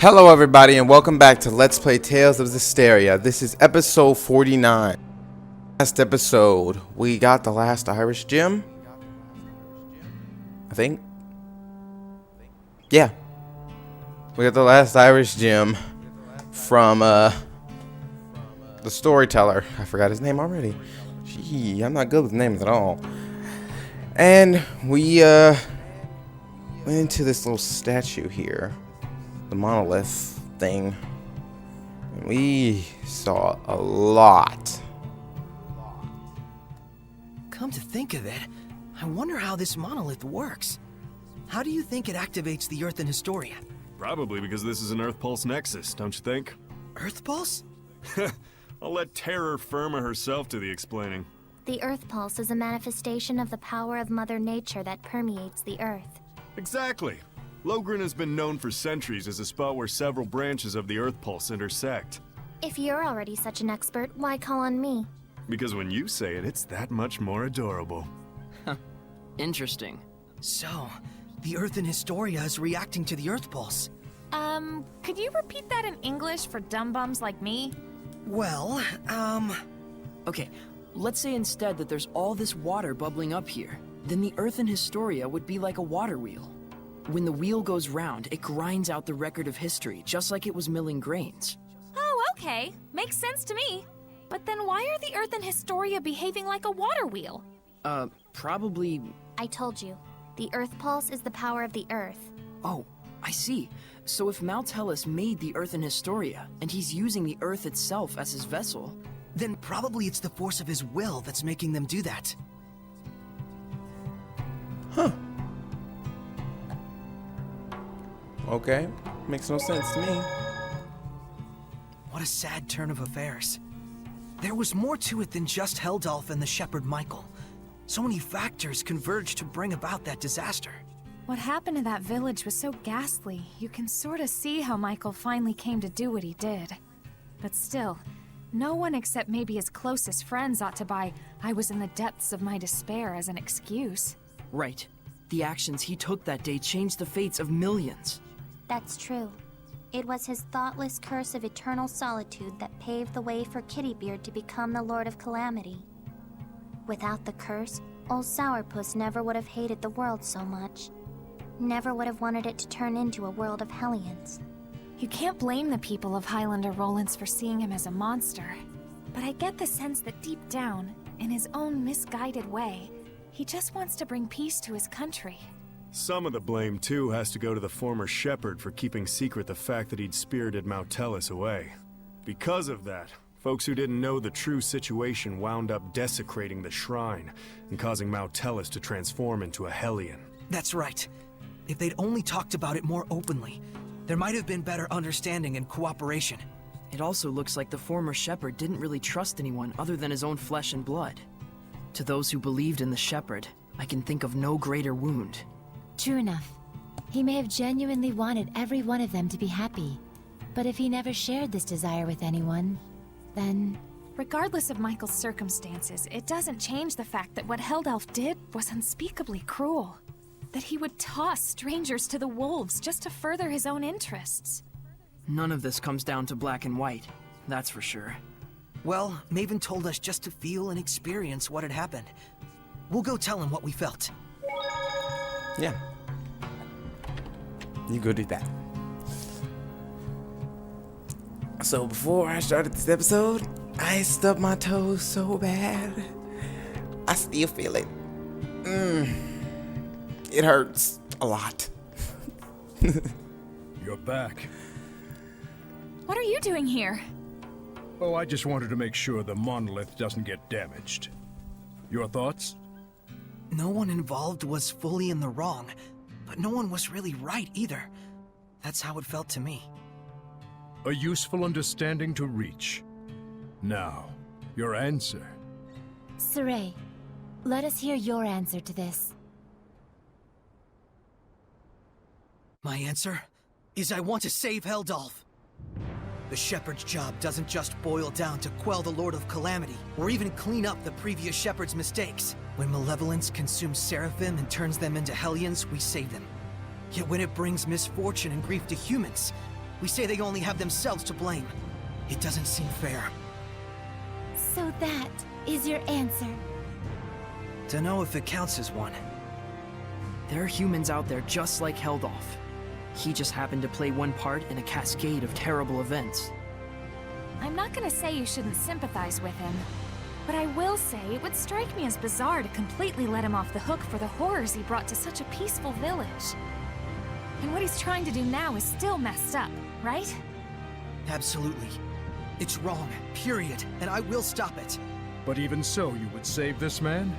Hello everybody and welcome back to Let's Play Tales of Zestiria. This is episode 49. Last episode, we got the last Irish gem. I think. Yeah. We got the last Irish gem from the storyteller. I forgot his name already. Gee, I'm not good with names at all. And we went into this little statue here. The monolith thing. We saw a lot. Come to think of it, I wonder how this monolith works. How do you think it activates the Earth in Historia? Probably because this is an Earth Pulse Nexus, don't you think? Earth Pulse? I'll let Terror Firma herself do the explaining. The Earth Pulse is a manifestation of the power of Mother Nature that permeates the Earth. Exactly. Logren has been known for centuries as a spot where several branches of the Earth Pulse intersect. If you're already such an expert, why call on me? Because when you say it, it's that much more adorable. Interesting. So, the Earth in Historia is reacting to the Earth Pulse. Could you repeat that in English for dumb bums like me? Well, Okay, let's say instead that there's all this water bubbling up here. Then the Earth in Historia would be like a water wheel. When the wheel goes round, it grinds out the record of history, just like it was milling grains. Oh, okay. Makes sense to me. But then why are the Earth and Historia behaving like a water wheel? Probably... I told you, the Earth Pulse is the power of the Earth. Oh, I see. So if Maltellus made the Earth in Historia, and he's using the Earth itself as his vessel... then probably it's the force of his will that's making them do that. Huh. Okay. Makes no sense to me. What a sad turn of affairs. There was more to it than just Heldalf and the shepherd Michael. So many factors converged to bring about that disaster. What happened to that village was so ghastly, you can sort of see how Michael finally came to do what he did. But still, no one except maybe his closest friends ought to buy "I was in the depths of my despair" as an excuse. Right. The actions he took that day changed the fates of millions. That's true. It was his thoughtless curse of eternal solitude that paved the way for Kittybeard to become the Lord of Calamity. Without the curse, old Sourpuss never would have hated the world so much. Never would have wanted it to turn into a world of Hellions. You can't blame the people of Highlander Rollins for seeing him as a monster. But I get the sense that deep down, in his own misguided way, he just wants to bring peace to his country. Some of the blame, too, has to go to the former shepherd for keeping secret the fact that he'd spirited Maltellus away. Because of that, folks who didn't know the true situation wound up desecrating the shrine and causing Maltellus to transform into a Hellion. That's right. If they'd only talked about it more openly, there might have been better understanding and cooperation. It also looks like the former shepherd didn't really trust anyone other than his own flesh and blood. To those who believed in the shepherd, I can think of no greater wound. True enough. He may have genuinely wanted every one of them to be happy. But if he never shared this desire with anyone, then... Regardless of Michael's circumstances, it doesn't change the fact that what Heldalf did was unspeakably cruel. That he would toss strangers to the wolves just to further his own interests. None of this comes down to black and white, that's for sure. Well, Maven told us just to feel and experience what had happened. We'll go tell him what we felt. Yeah. You go do that. So before I started this episode, I stubbed my toes so bad. I still feel it. It hurts a lot. You're back. What are you doing here? Oh, I just wanted to make sure the monolith doesn't get damaged. Your thoughts? No one involved was fully in the wrong, but no one was really right either. That's how it felt to me. A useful understanding to reach. Now, your answer. Saray, let us hear your answer to this. My answer is I want to save Heldalf. The shepherd's job doesn't just boil down to quell the Lord of Calamity, or even clean up the previous shepherd's mistakes. When malevolence consumes Seraphim and turns them into Hellions, we save them. Yet when it brings misfortune and grief to humans, We say they only have themselves to blame. It doesn't seem fair. So that is your answer. Dunno if it counts as one. There are humans out there just like Heldolf. He just happened to play one part in a cascade of terrible events. I'm not gonna say you shouldn't sympathize with him, but I will say it would strike me as bizarre to completely let him off the hook for the horrors he brought to such a peaceful village. And what he's trying to do now is still messed up, right? Absolutely. It's wrong, period, and I will stop it. But even so, you would save this man?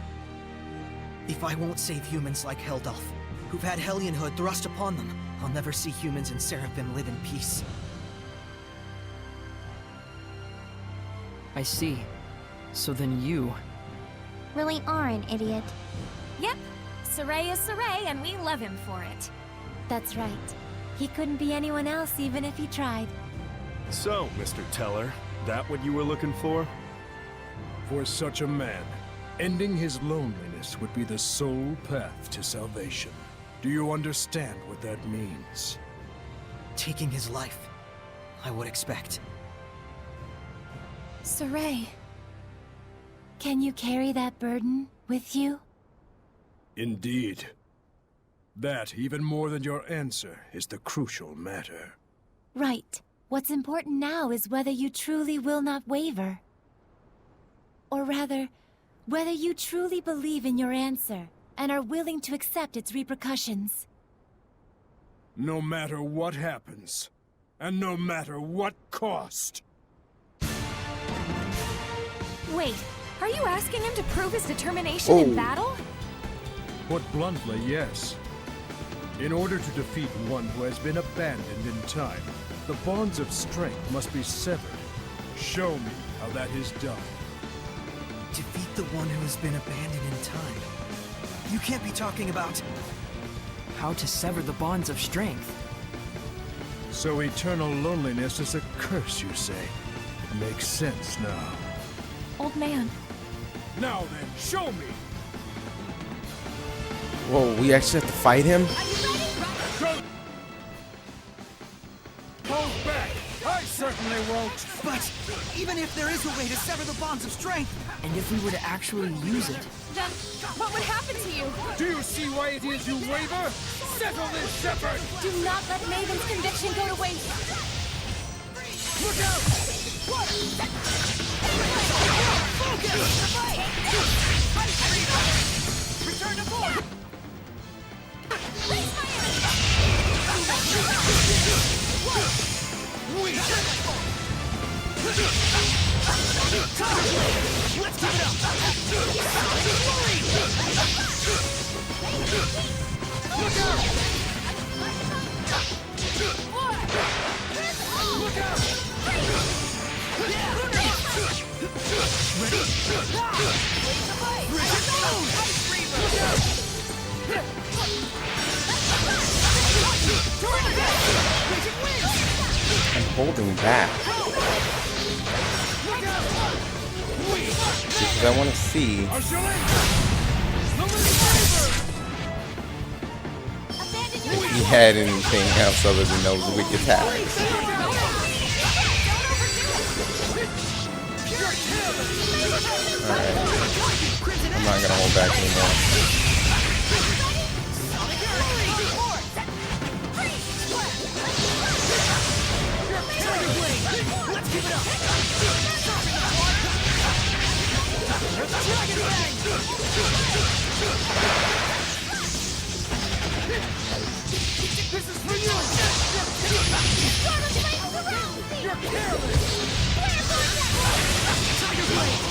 If I won't save humans like Heldolf, who've had Hellianhood thrust upon them, I'll never see humans in Seraphim live in peace. I see. So then you... Really are an idiot. Yep. Saray is Saray, and we love him for it. That's right. He couldn't be anyone else even if he tried. So, Mr. Teller, that what you were looking for? For such a man, ending his loneliness would be the sole path to salvation. Do you understand what that means? Taking his life, I would expect. Saray. Can you carry that burden with you? Indeed. That, even more than your answer, is the crucial matter. Right. What's important now is whether you truly will not waver. Or rather, whether you truly believe in your answer and are willing to accept its repercussions. No matter what happens, and no matter what cost. Wait, are you asking him to prove his determination in battle? Put bluntly, yes. In order to defeat one who has been abandoned in time, the bonds of strength must be severed. Show me how that is done. Defeat the one who has been abandoned in time. You can't be talking about... How to sever the bonds of strength. So eternal loneliness is a curse, you say? Makes sense now. Old man. Now then, show me! Whoa, we actually have to fight him? Don't! Hold back! I certainly won't! But even if there is a way to sever the bonds of strength... And if we were to actually use it? Then, what would happen to you? Do you see why it is you waver? Settle this, Shepherd! Do not let Maven's conviction go to waste. Look out! Return to board! Let's keep it up! Look out! Look out! Ready? Look out! I'm holding back. Because I want to see. If he had anything else other than those weak attacks. Alright. I'm not gonna hold back anymore. Let's keep it up! Dragon Bang! This is for you! You're careless! Tiger Blade!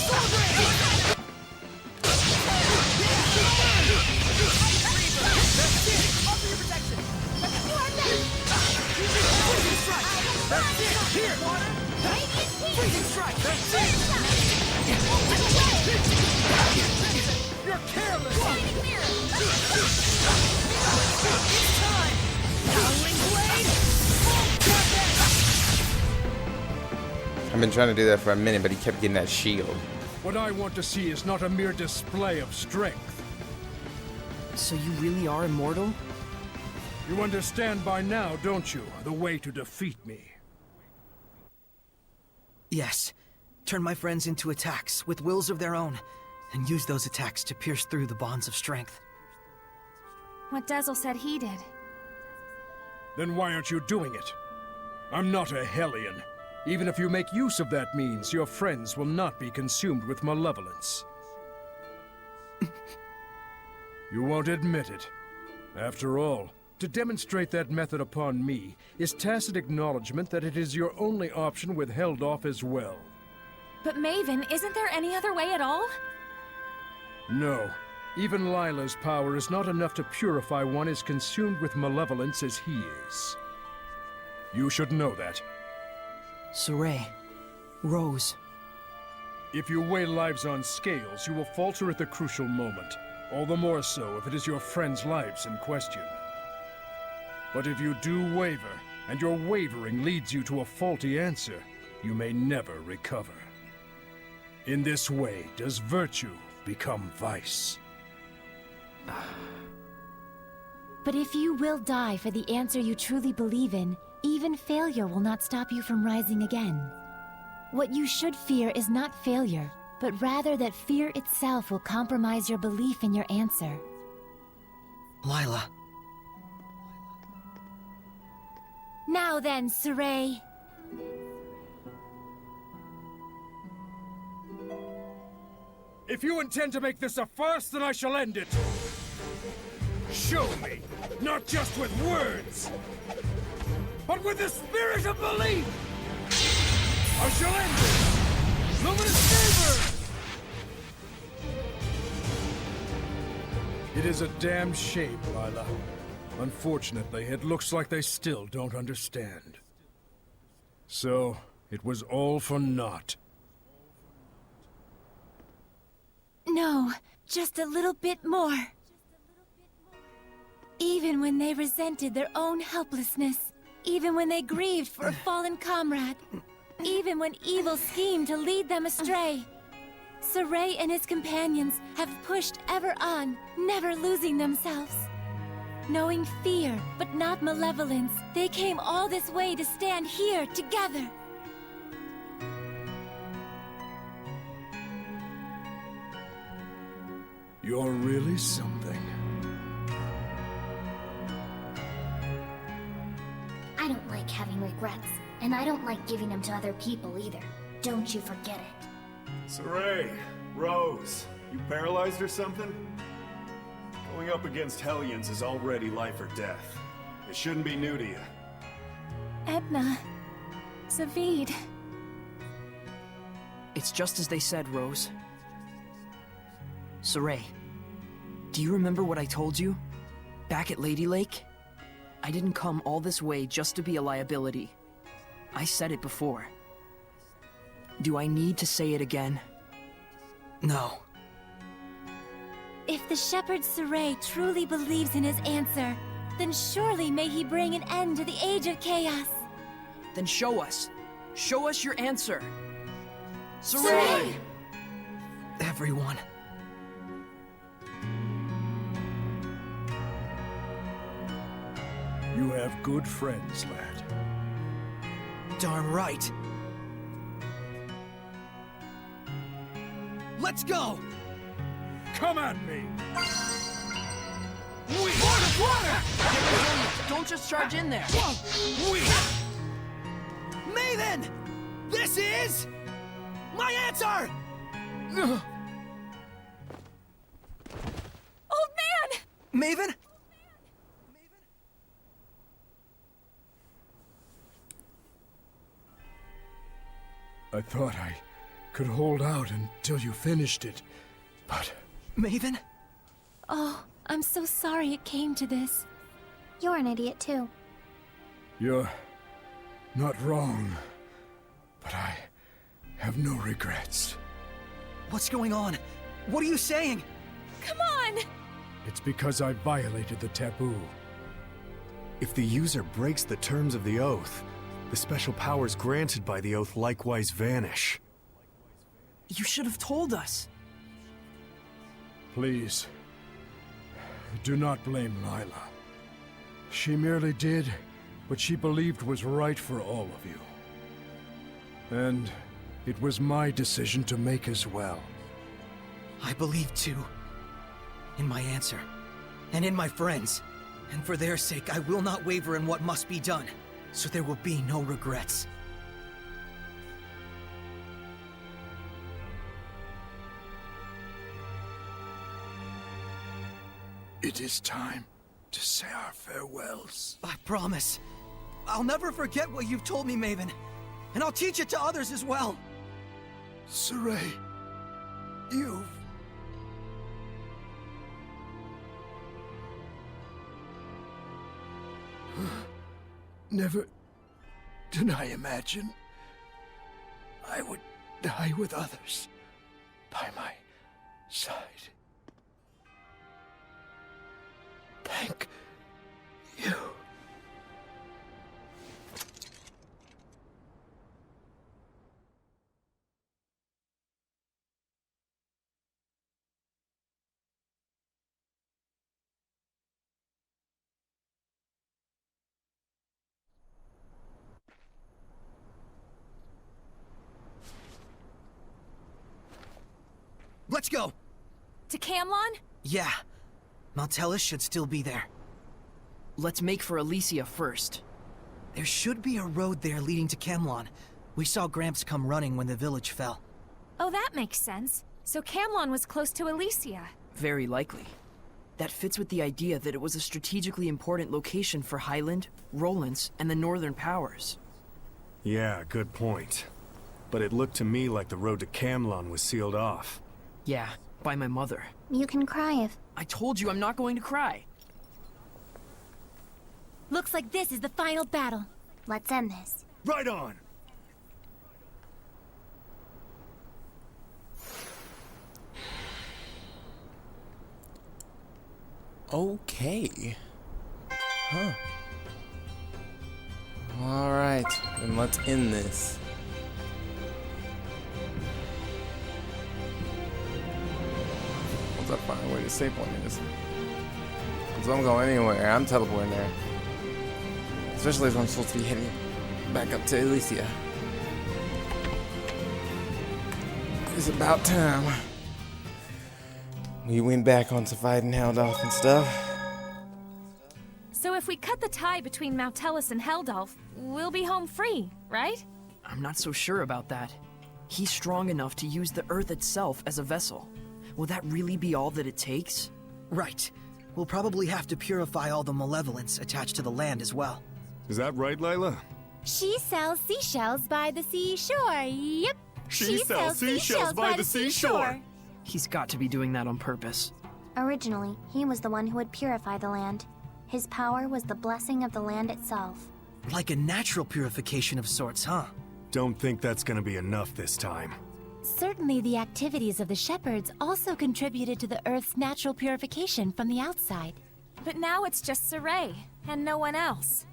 Sword Blade! That's it! Offer your protection! Freezing Strike! That's it! Here! Freezing Strike! That's it! You're careless! It's time! Howling Blade! I've been trying to do that for a minute, but he kept getting that shield. What I want to see is not a mere display of strength. So you really are immortal? You understand by now, don't you, the way to defeat me? Yes. Turn my friends into attacks with wills of their own, and use those attacks to pierce through the bonds of strength. What Dazzle said he did. Then why aren't you doing it? I'm not a Hellion. Even if you make use of that means, your friends will not be consumed with malevolence. You won't admit it. After all, to demonstrate that method upon me is tacit acknowledgement that it is your only option with Heldolf as well. But Maven, isn't there any other way at all? No. Even Lila's power is not enough to purify one as consumed with malevolence as he is. You should know that. Saray. Rose. If you weigh lives on scales, you will falter at the crucial moment. All the more so if it is your friends' lives in question. But if you do waver, and your wavering leads you to a faulty answer, you may never recover. In this way does virtue become vice. But if you will die for the answer you truly believe in, even failure will not stop you from rising again. What you should fear is not failure, but rather that fear itself will compromise your belief in your answer. Lila. Now then, Saray. If you intend to make this a farce, then I shall end it. Show me, not just with words, but with the spirit of belief. I shall end it. Luminous favor! It is a damn shame, Lila. Unfortunately, it looks like they still don't understand. So, it was all for naught. No, just a little bit more. Even when they resented their own helplessness, even when they grieved for a fallen comrade, even when evil schemed to lead them astray, Saray and his companions have pushed ever on, never losing themselves. Knowing fear, but not malevolence, they came all this way to stand here together. You're really something. I don't like having regrets, and I don't like giving them to other people either. Don't you forget it. Saray, Rose, you paralyzed or something? Going up against Hellions is already life or death. It shouldn't be new to you. Edna. Zavid. It's just as they said, Rose. Saray, do you remember what I told you? Back at Lady Lake? I didn't come all this way just to be a liability. I said it before. Do I need to say it again? No. If the Shepherd Saray truly believes in his answer, then surely may he bring an end to the Age of Chaos. Then show us. Show us your answer. Saray! Everyone. You have good friends, lad. Darn right. Let's go! Come at me! Don't just charge in there. Maven! This is... my answer! Old man! Maven? I thought I could hold out until you finished it, but... Maven? Oh, I'm so sorry it came to this. You're an idiot too. You're not wrong, but I have no regrets. What's going on? What are you saying? Come on! It's because I violated the taboo. If the user breaks the terms of the oath, the special powers granted by the oath likewise vanish. You should have told us. Please, do not blame Lila. She merely did what she believed was right for all of you. And it was my decision to make as well. I believe too. In my answer. And in my friends. And for their sake, I will not waver in what must be done. So there will be no regrets. It is time to say our farewells. I promise. I'll never forget what you've told me, Maven. And I'll teach it to others as well. Saray, you've... Never did I imagine I would die with others by my side. Thank you. Let's go! To Camlon? Yeah. Maltellus should still be there. Let's make for Elysia first. There should be a road there leading to Camlon. We saw Gramps come running when the village fell. Oh, that makes sense. So Camlon was close to Elysia. Very likely. That fits with the idea that it was a strategically important location for Highland, Rollins, and the Northern Powers. Yeah, good point. But it looked to me like the road to Camlon was sealed off. Yeah, by my mother. You can cry if... I told you I'm not going to cry. Looks like this is the final battle. Let's end this. Right on! Okay. Huh. Alright, then let's end this. Once I find where the safe one is. Because I don't go anywhere, I'm teleporting there. Especially if I'm supposed to be heading back up to Elysia. It's about time. We went back onto fighting Heldolf and stuff. So if we cut the tie between Maltellus and Heldolf, we'll be home free, right? I'm not so sure about that. He's strong enough to use the Earth itself as a vessel. Will that really be all that it takes? Right. We'll probably have to purify all the malevolence attached to the land as well. Is that right, Layla? She sells seashells by the seashore. Yep. She sells seashells by the seashore. He's got to be doing that on purpose. Originally, he was the one who would purify the land. His power was the blessing of the land itself. Like a natural purification of sorts, huh? Don't think that's gonna be enough this time. Certainly the activities of the shepherds also contributed to the Earth's natural purification from the outside. But now it's just Saray, and no one else.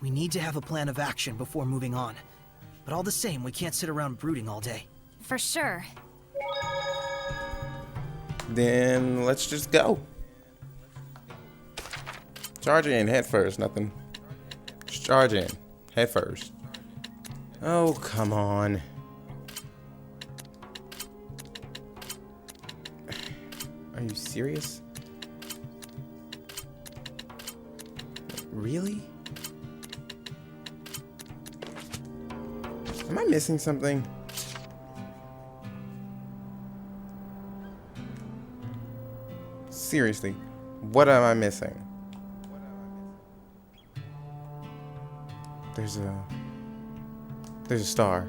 We need to have a plan of action before moving on. But all the same, we can't sit around brooding all day. For sure. Then let's just go. Charge in head first, nothing. Just charge in head first. Oh, come on. Are you serious? Really? Am I missing something? Seriously, what am I missing? There's a star.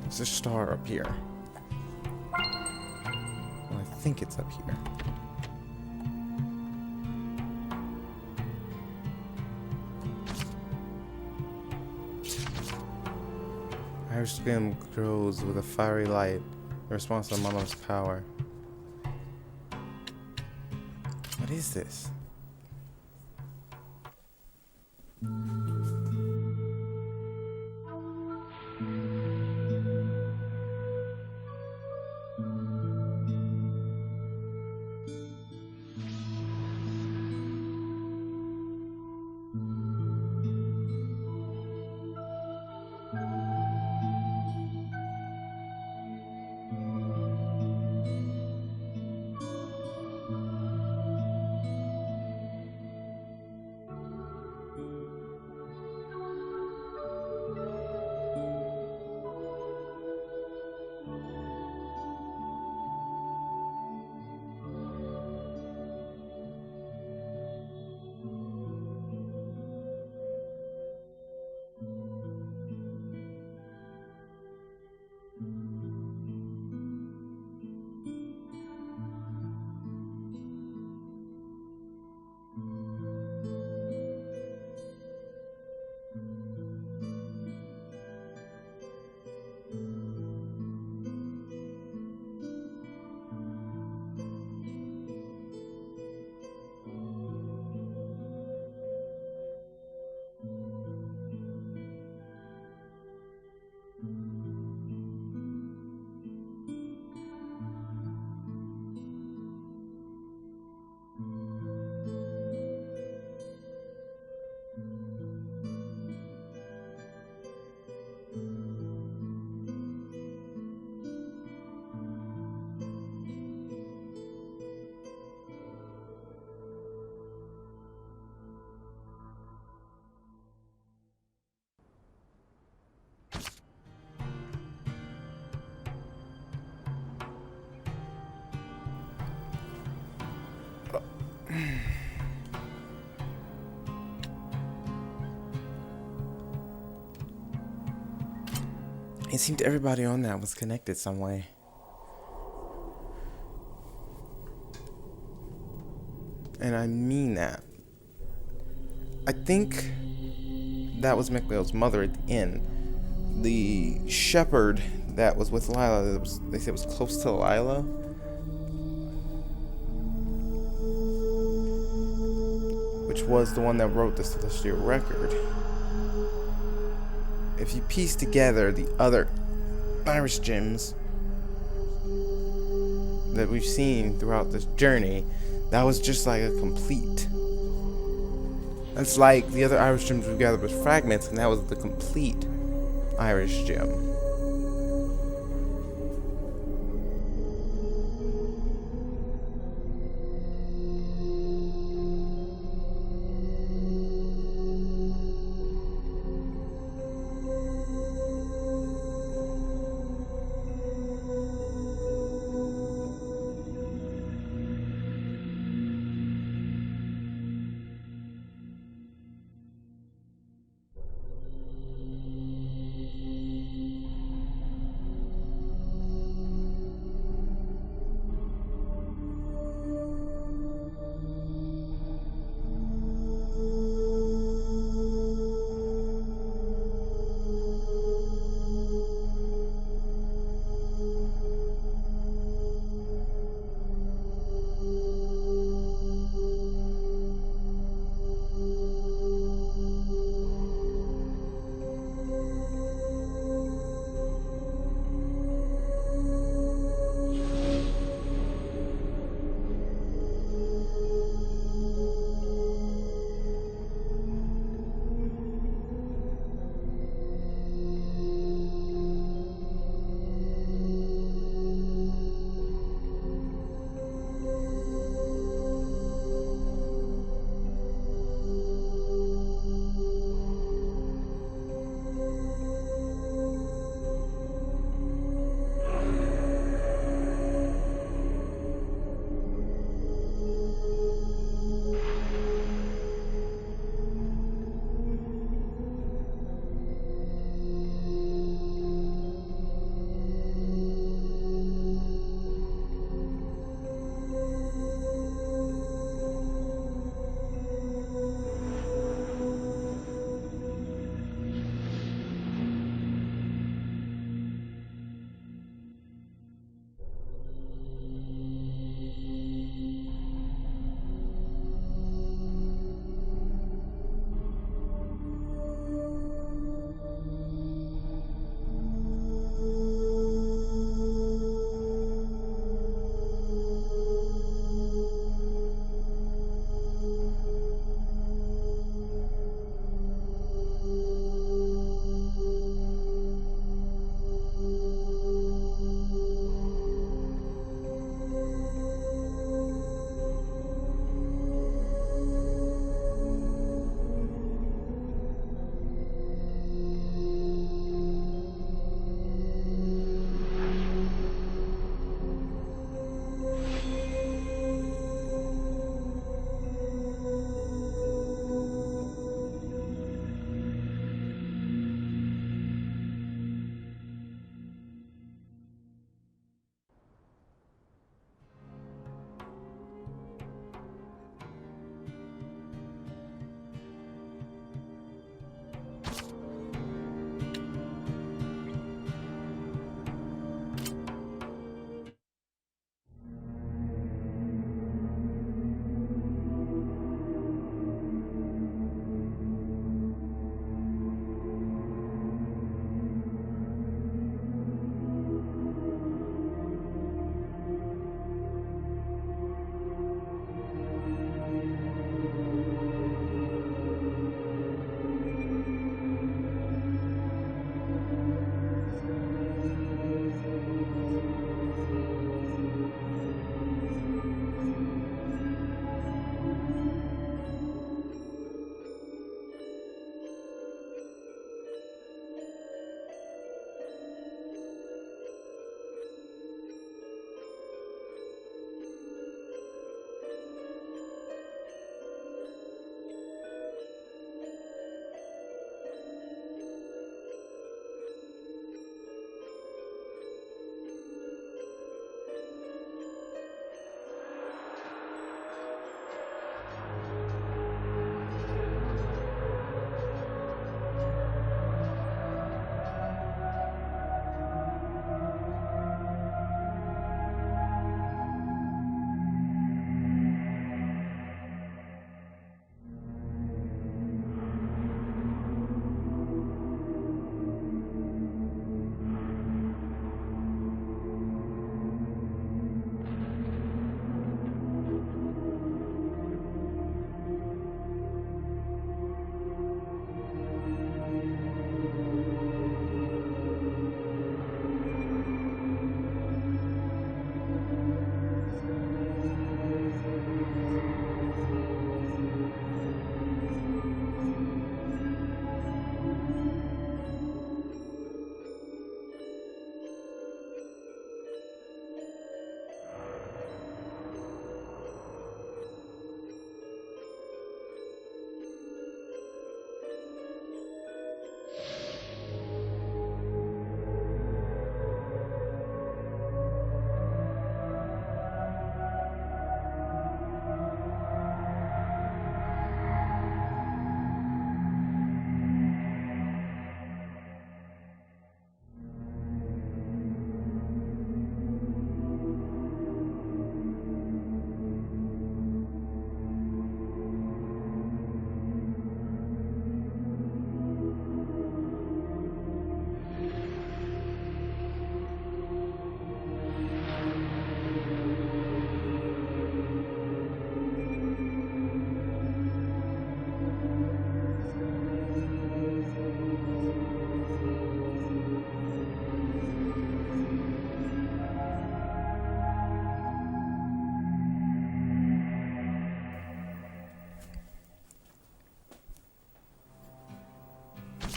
There's a star up here. Well, I think it's up here. Our skin glows with a fiery light, in response to Mama's power. What is this? It seemed everybody on that was connected some way. And I mean that. I think that was McLeod's mother at the inn. The shepherd that was with Lila, they said was close to Lila. Which was the one that wrote the Celestial record. If you piece together the other Irish gems that we've seen throughout this journey, that was just like a complete. It's like the other Irish gems we gathered was fragments, and that was the complete Irish gem.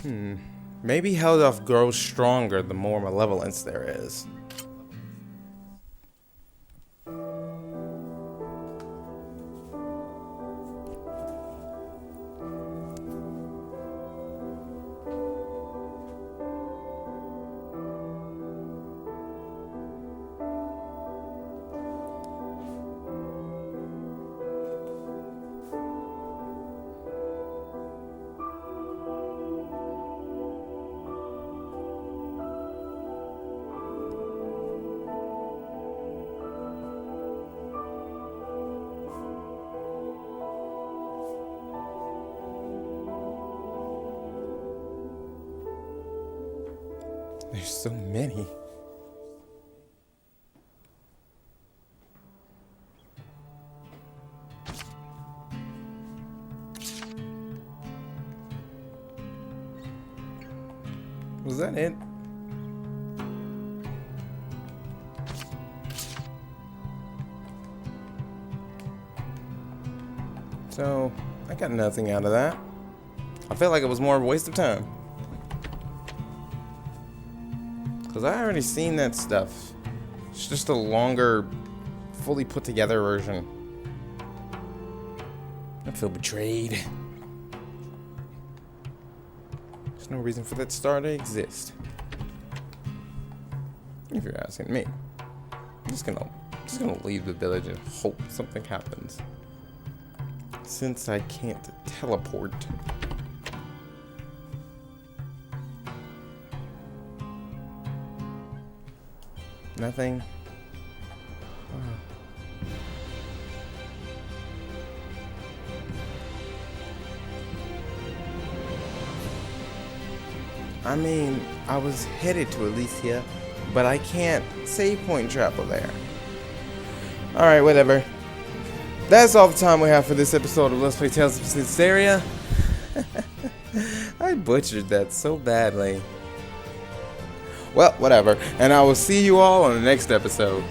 Maybe Heldolf grows stronger the more malevolence there is. There's so many. Was that it? So, I got nothing out of that. I felt like it was more of a waste of time. Because I already seen that stuff. It's just a longer, fully put together version. I feel betrayed. There's no reason for that star to exist. If you're asking me. I'm just gonna leave the village and hope something happens. Since I can't teleport. Nothing. I mean, I was headed to Elysia, but I can't save point travel there. Alright, whatever. That's all the time we have for this episode of Let's Play Tales of Zestiria. I butchered that so badly. Well, whatever. And I will see you all on the next episode.